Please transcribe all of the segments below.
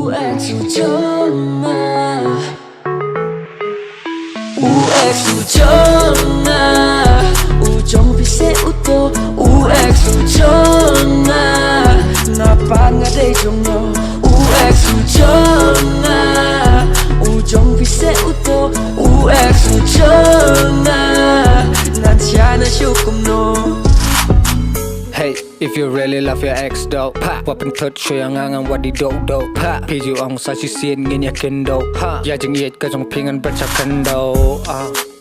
UX Ujona UX Ujona Ujong pise uto UX Ujona Napan nga day jong no UX Ujona Ujong pise uto UX Ujona Nan siya na syukum no. Hey, if you really love your ex though, pa, wapen thut shoy ngang what di do do, pa, piju ong sa si sien ngin ya kendo, ha, ya jing yet ka jong pingan but sa kendo,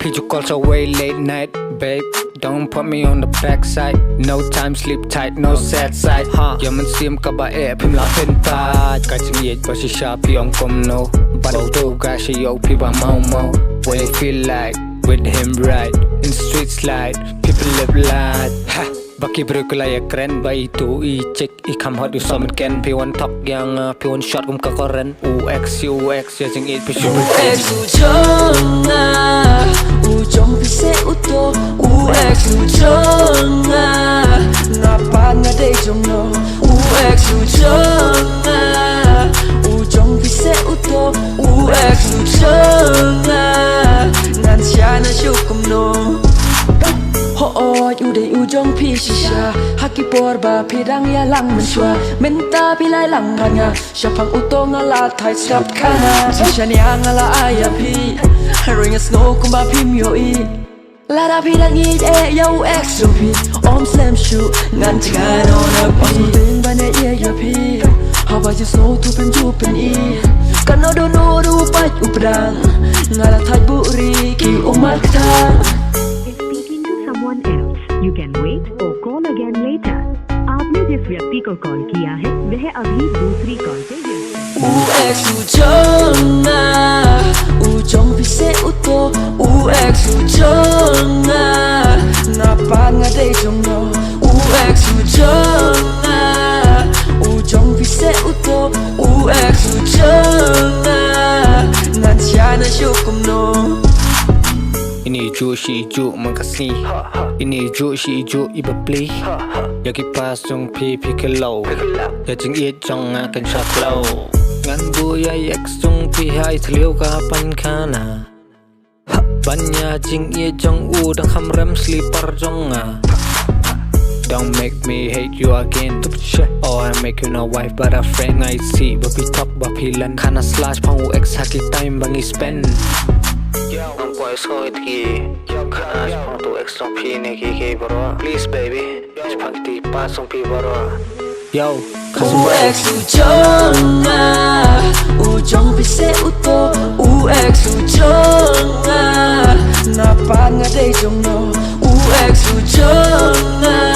piju call so way late night, babe, don't put me on the backside, no time sleep tight, no sad side, ha, ya man sim ka ba pim la pin pa, ka jing yet ba si sha pi ong kom no, but do ga shi yo pi ba mau mau, what it feel like with him right, in the street slide, people live life, ha. Baki berukula ya keren Ba itu i-check i-kam hot usah men P1 talk yang P1 shot kum kakoren UX ya jeng it pisu UX Ujona Ujong pise uto UX Ujona Napa nga day jong no UX Ujona Ujong pise uto UX Ujona Nan siya na syukum no. Uday ujong pi shisha Haki porba pidang ya lang menshua Menta pilai lang hanya Siapang utong ala tight strap kana Sisha niang ala ayapi Ring a snow kumba pimyo i Lara pidang it yo extra pi Om slam shoe Ngan tigan on a pi Bane ya pi Haba ju snow tupen jupen i Kano dono rupa uprang Ngala tight buri ki umat tang. You can wait or call again later. आपने जिस व्यक्ति को कॉल किया है वह अभी दूसरी कॉल पे व्यस्त है. UX Ujona Ujong pise uto UX Ujona Napan nga day jong no UX Ujona Ujong pise uto UX Ujona Nan siya na syukum no. Ini ju si ju makasih Ini ju si ju iba beli Ya kipas jong pi kelo Ya jing it jong akan syaklo Ngan bu ya ex jong pi hai seliu kapan kana Banya jing it jong dang kham rem sleeper jong Don't make me hate you again. Oh, I make you no wife but a friend I see. Bapi top bapi lan kana slash pang UX haki time bangi spend. Ang boys ko itki kana pang tu X song pi ne ki bro. Please baby, pang ti pa song pi bro. Yo, UX Ujona Ujong pise uto UX Ujona Napa nga day jong no UX Ujona